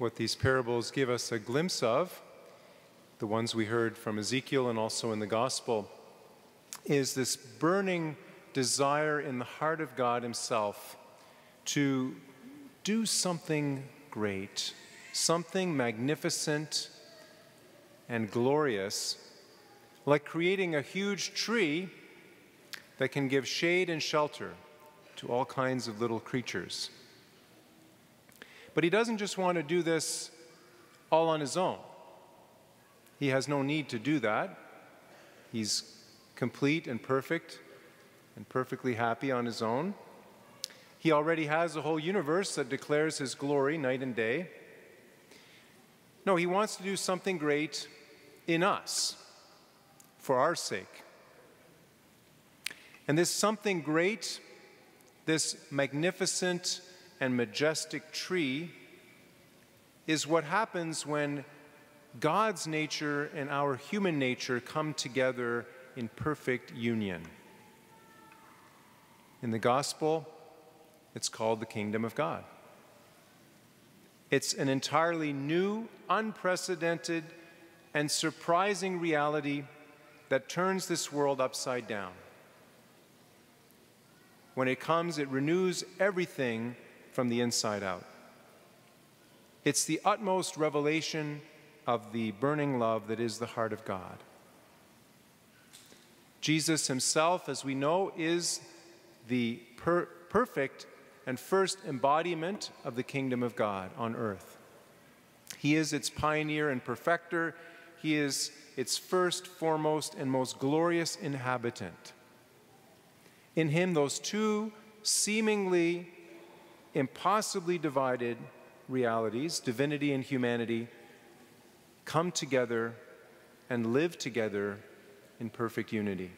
what these parables give us a glimpse of, the ones we heard from Ezekiel and also in the gospel, is this burning desire in the heart of God himself to do something great, something magnificent and glorious, like creating a huge tree that can give shade and shelter to all kinds of little creatures. But he doesn't just want to do this all on his own. He has no need to do that. He's complete and perfect and perfectly happy on his own. He already has a whole universe that declares his glory night and day. No, he wants to do something great in us, for our sake. And this something great, this magnificent and majestic tree, is what happens when God's nature and our human nature come together in perfect union. In the gospel, it's called the kingdom of God. It's an entirely new, unprecedented, and surprising reality that turns this world upside down. When it comes, it renews everything from the inside out. It's the utmost revelation of the burning love that is the heart of God. Jesus himself, as we know, is the perfect and first embodiment of the kingdom of God on earth. He is its pioneer and perfecter. He is its first, foremost, and most glorious inhabitant. In him, those two seemingly impossibly divided realities, divinity and humanity, come together and live together in perfect unity.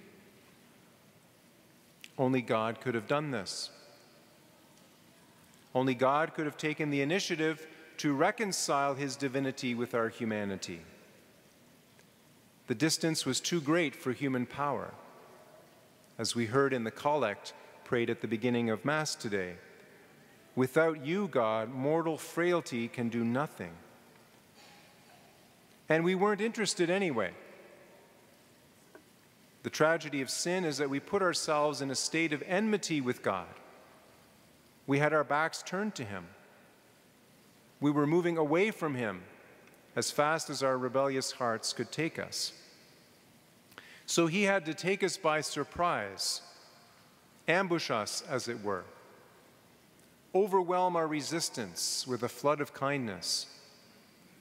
Only God could have done this. Only God could have taken the initiative to reconcile his divinity with our humanity. The distance was too great for human power. As we heard in the collect prayed at the beginning of Mass today, without you, God, mortal frailty can do nothing. And we weren't interested anyway. The tragedy of sin is that we put ourselves in a state of enmity with God. We had our backs turned to him. We were moving away from him as fast as our rebellious hearts could take us. So he had to take us by surprise, ambush us, as it were, overwhelm our resistance with a flood of kindness,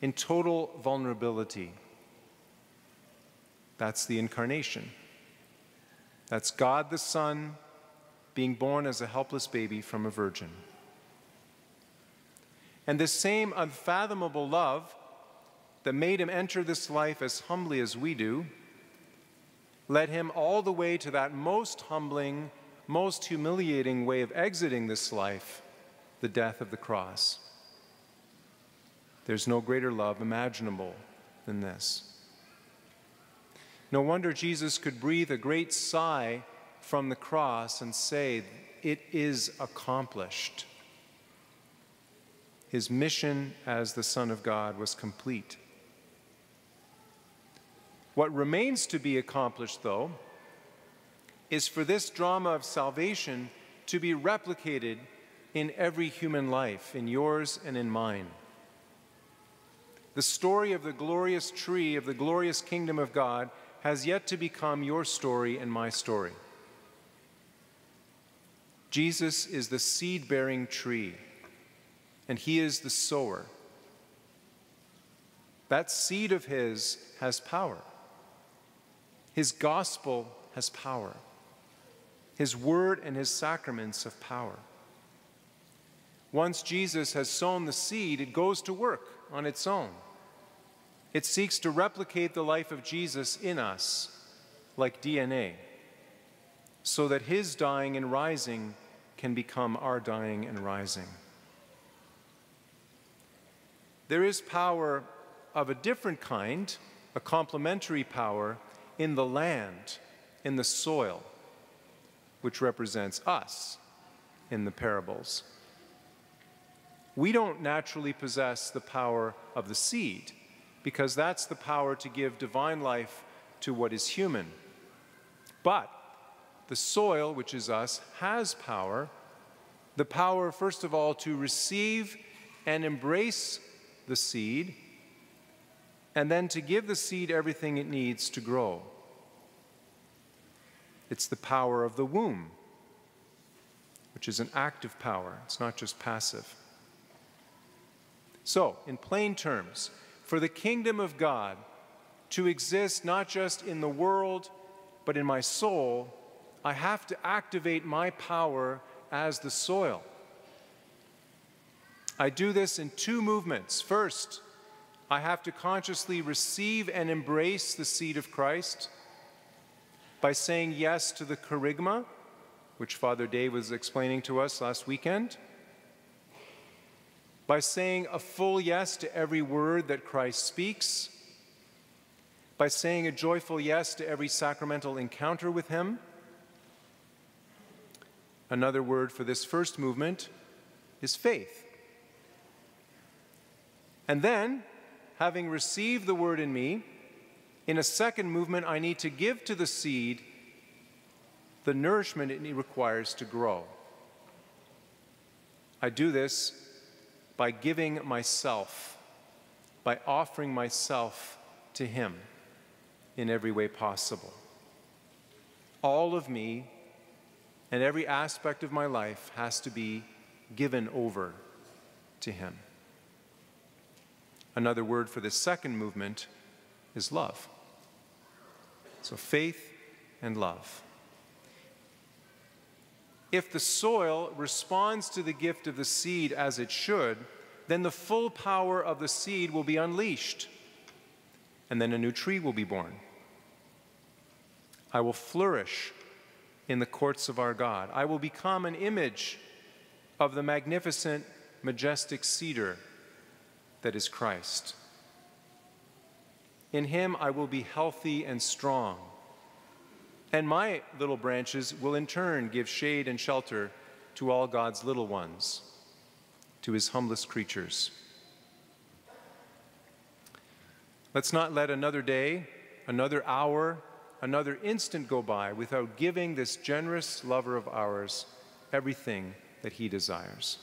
in total vulnerability. That's the incarnation. That's God the Son being born as a helpless baby from a virgin. And this same unfathomable love that made him enter this life as humbly as we do led him all the way to that most humbling, most humiliating way of exiting this life, the death of the cross. There's no greater love imaginable than this. No wonder Jesus could breathe a great sigh from the cross and say, "It is accomplished." His mission as the Son of God was complete. What remains to be accomplished, though, is for this drama of salvation to be replicated in every human life, in yours and in mine. The story of the glorious tree of the glorious kingdom of God has yet to become your story and my story. Jesus is the seed-bearing tree, and he is the sower. That seed of his has power. His gospel has power. His word and his sacraments have power. Once Jesus has sown the seed, it goes to work on its own. It seeks to replicate the life of Jesus in us, like DNA, so that his dying and rising can become our dying and rising. There is power of a different kind, a complementary power, in the land, in the soil, which represents us in the parables. We don't naturally possess the power of the seed, because that's the power to give divine life to what is human. But the soil, which is us, has power. The power, first of all, to receive and embrace the seed, and then to give the seed everything it needs to grow. It's the power of the womb, which is an active power. It's not just passive. So, in plain terms, for the kingdom of God to exist not just in the world, but in my soul, I have to activate my power as the soil. I do this in two movements. First, I have to consciously receive and embrace the seed of Christ by saying yes to the kerygma, which Father Dave was explaining to us last weekend, by saying a full yes to every word that Christ speaks, by saying a joyful yes to every sacramental encounter with him. Another word for this first movement is faith. And then, having received the word in me, in a second movement, I need to give to the seed the nourishment it requires to grow. I do this by giving myself, by offering myself to him in every way possible. All of me and every aspect of my life has to be given over to him. Another word for this second movement is love. So faith and love. If the soil responds to the gift of the seed as it should, then the full power of the seed will be unleashed, and then a new tree will be born. I will flourish in the courts of our God. I will become an image of the magnificent, majestic cedar that is Christ. In him I will be healthy and strong, and my little branches will in turn give shade and shelter to all God's little ones, to his humblest creatures. Let's not let another day, another hour, another instant go by without giving this generous lover of ours everything that he desires.